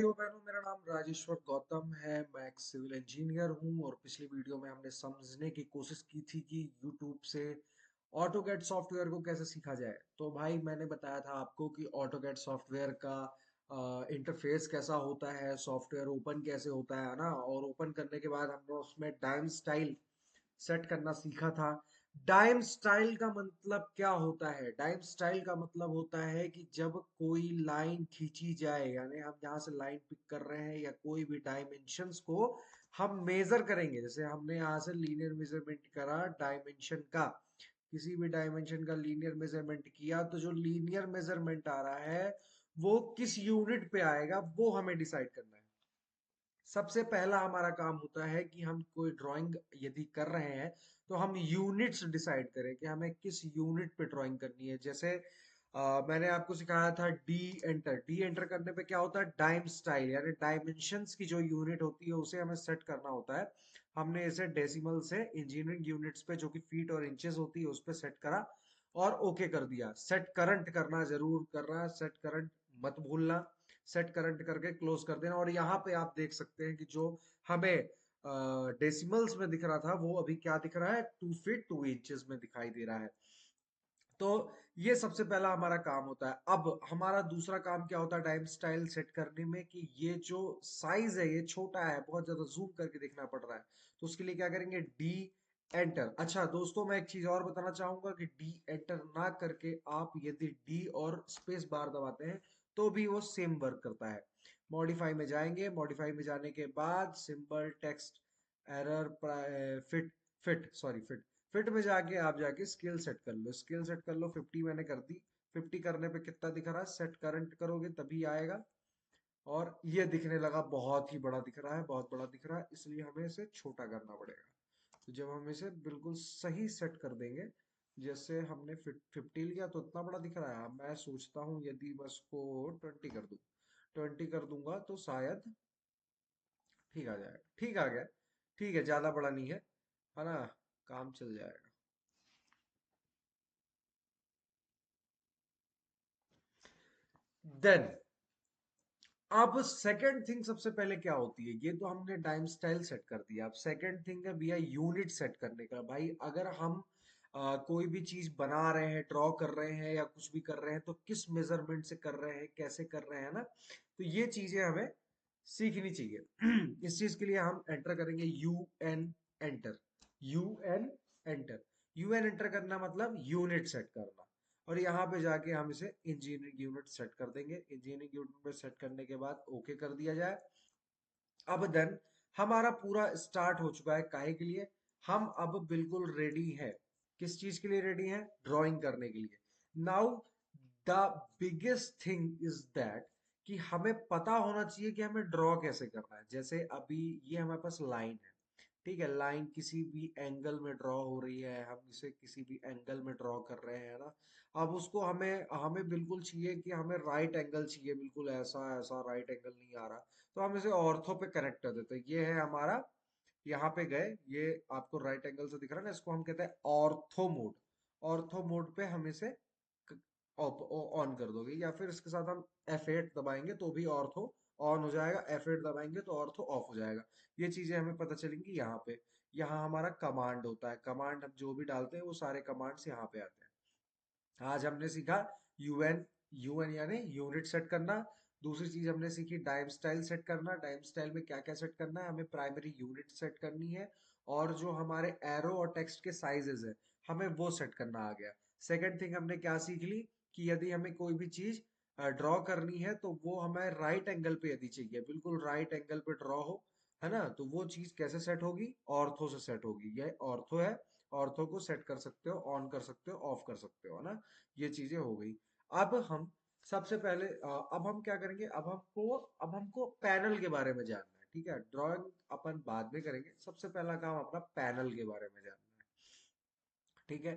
भाइयों बहनों, मेरा नाम राजेश्वर गौतम है। मैं एक सिविल इंजीनियर हूं और पिछली वीडियो में हमने समझने की कोशिश की थी कि यूट्यूब से ऑटोकैड सॉफ्टवेयर को कैसे सीखा जाए। तो भाई मैंने बताया था आपको कि ऑटोकैड सॉफ्टवेयर का इंटरफेस कैसा होता है, सॉफ्टवेयर ओपन कैसे होता है ना। और ओपन करने के बाद हमने उसमें डाइम स्टाइल सेट करना सीखा था। डाइम स्टाइल का मतलब क्या होता है? डाइम स्टाइल का मतलब होता है कि जब कोई लाइन खींची जाए, यानी हम यहाँ से लाइन पिक कर रहे हैं या कोई भी डायमेंशंस को हम मेजर करेंगे। जैसे हमने यहाँ से लीनियर मेजरमेंट करा डायमेंशन का, किसी भी डायमेंशन का लीनियर मेजरमेंट किया, तो जो लीनियर मेजरमेंट आ रहा है वो किस यूनिट पे आएगा वो हमें डिसाइड करना है। सबसे पहला हमारा काम होता है कि हम कोई ड्राइंग यदि कर रहे हैं तो हम यूनिट्स डिसाइड करें कि हमें किस यूनिट पे ड्राइंग करनी है। जैसे मैंने आपको सिखाया था डी एंटर। डी एंटर करने पे क्या होता है? डाइम स्टाइल यानी डायमेंशंस की जो यूनिट होती है उसे हमें सेट करना होता है। हमने इसे डेसिमल से इंजीनियरिंग यूनिट्स पे जो कि फीट और इंचेस होती है उस पे सेट करा और ओके कर दिया। सेट करंट करना जरूर करना, सेट करंट मत भूलना। सेट करंट करके क्लोज कर देना। और यहाँ पे आप देख सकते हैं कि जो हमें डेसिमल्स में दिख रहा था वो अभी क्या दिख रहा है? 2 फीट 2 इंचेस में दिखाई दे रहा है। तो ये सबसे पहला हमारा काम होता है। अब हमारा दूसरा काम क्या होता है टाइम स्टाइल सेट करने में? कि ये जो साइज है ये छोटा है, बहुत ज्यादा जूम करके देखना पड़ रहा है। तो उसके लिए क्या करेंगे? D enter. अच्छा दोस्तों, मैं एक चीज और बताना चाहूंगा कि डी एंटर ना करके आप यदि डी और स्पेस बार दबाते हैं तो भी वो सेम वर्क करता है। मॉडिफाई में जाएंगे, मॉडिफाई में जाने के बाद symbol text error fit fit fit में जाके आप जाके स्केल सेट कर लो। स्केल सेट कर लो, 50 मैंने कर दी। 50 करने पे कितना दिख रहा है? सेट करंट करोगे तभी आएगा। और ये दिखने लगा बहुत ही बड़ा दिख रहा है, बहुत बड़ा दिख रहा है, इसलिए हमें इसे छोटा करना पड़ेगा। तो जब हम इसे बिल्कुल सही सेट कर देंगे, जैसे हमने 50 लिया तो इतना बड़ा दिख रहा है। अब मैं सोचता हूँ यदि मैं इसको 20 कर दूं, 20 कर दूंगा तो शायद ठीक आ जाएगा। ठीक आ गया। ठीक है, ज्यादा बड़ा नहीं है ना? काम चल जाएगा। देन अब सेकंड थिंग सबसे पहले क्या होती है? ये तो हमने टाइम स्टाइल सेट कर दिया। अब सेकंड थिंग है भैया यूनिट सेट करने का। भाई अगर हम कोई भी चीज बना रहे हैं, ड्रॉ कर रहे हैं या कुछ भी कर रहे हैं तो किस मेजरमेंट से कर रहे हैं, कैसे कर रहे हैं ना। तो ये चीजें हमें सीखनी चाहिए। इस चीज के लिए हम एंटर करेंगे U N enter. U N enter. U N enter करना मतलब यूनिट सेट करना। और यहाँ पे जाके हम इसे इंजीनियरिंग यूनिट सेट कर देंगे। इंजीनियरिंग यूनिट में सेट करने के बाद ओके कर दिया जाए। अब देन हमारा पूरा स्टार्ट हो चुका है। काहे के लिए? हम अब बिल्कुल रेडी है। किस चीज के लिए रेडी है? ड्राइंग करने के लिए। Now the biggest thing is that कि हमें पता होना चाहिए कि हमें ड्रॉ कैसे करना है। जैसे अभी ये हमारे पास लाइन है, ठीक है? लाइन किसी भी एंगल में ड्रॉ हो रही है, हम इसे किसी भी एंगल में ड्रॉ कर रहे हैं ना। अब उसको हमें हमें बिल्कुल चाहिए कि हमें राइट एंगल चाहिए, बिल्कुल ऐसा ऐसा राइट एंगल नहीं आ रहा। तो हम इसे ऑर्थो पे कनेक्ट कर देते हैं। ये है हमारा, यहाँ पे गए, ये आपको राइट एंगल से दिख रहा है ना, इसको हम कहते हैं ऑर्थो मोड। ऑर्थो मोड पे हम इसे ऑन कर दोगे, या फिर इसके साथ हम F8 दबाएंगे तो भी ऑर्थो ऑन हो जाएगा, F8 दबाएंगे तो ऑर्थो ऑफ हो जाएगा। ये चीजें हमें पता चलेंगी यहाँ पे। यहाँ हमारा कमांड होता है, कमांड हम जो भी डालते हैं वो सारे कमांड्स यहाँ पे आते हैं। आज हमने सीखा यूएन। यूएन यानी यूनिट सेट करना। दूसरी चीज हमने सीखी टाइम स्टाइल सेट करना। टाइम स्टाइल में क्या क्या सेट करना है? हमें प्राइमरी यूनिट सेट करनी है और जो हमारे एरो और टेक्स्ट के साइजेस है हमें वो सेट करना आ गया। सेकंड थिंग हमने क्या सीख ली? कि यदि हमें कोई भी चीज ड्रॉ करनी है तो वो हमें राइट एंगल पे यदि चाहिए, बिल्कुल राइट एंगल पे ड्रॉ हो, है ना, तो वो चीज कैसे सेट होगी? ऑर्थो से सेट होगी। ये ऑर्थो है। ऑर्थो को सेट कर सकते हो, ऑन कर सकते हो, ऑफ कर सकते हो, है ना। ये चीजें हो गई। अब हम सबसे पहले अब हम क्या करेंगे? अब हमको पैनल के बारे में जानना है, ठीक है? ड्राइंग अपन बाद में करेंगे, सबसे पहला काम अपना पैनल के बारे में जानना है, ठीक है?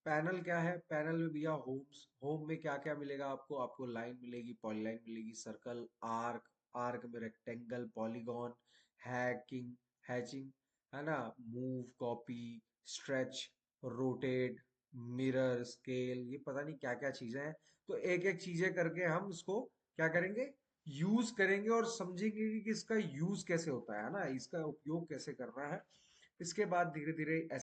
पैनल क्या है? पैनल में भैया होम्स, होम में क्या क्या मिलेगा आपको? आपको लाइन मिलेगी, पॉलीलाइन मिलेगी, सर्कल, आर्क, आर्क में रेक्टेंगल, पॉलीगॉन, हैकिंग, हैचिंग, है ना, move, copy, stretch, rotate, mirror, scale, ये पता नहीं क्या क्या चीजें हैं। तो एक एक चीजें करके हम इसको क्या करेंगे? यूज करेंगे और समझेंगे कि इसका यूज कैसे होता है ना, इसका उपयोग कैसे करना है। इसके बाद धीरे धीरे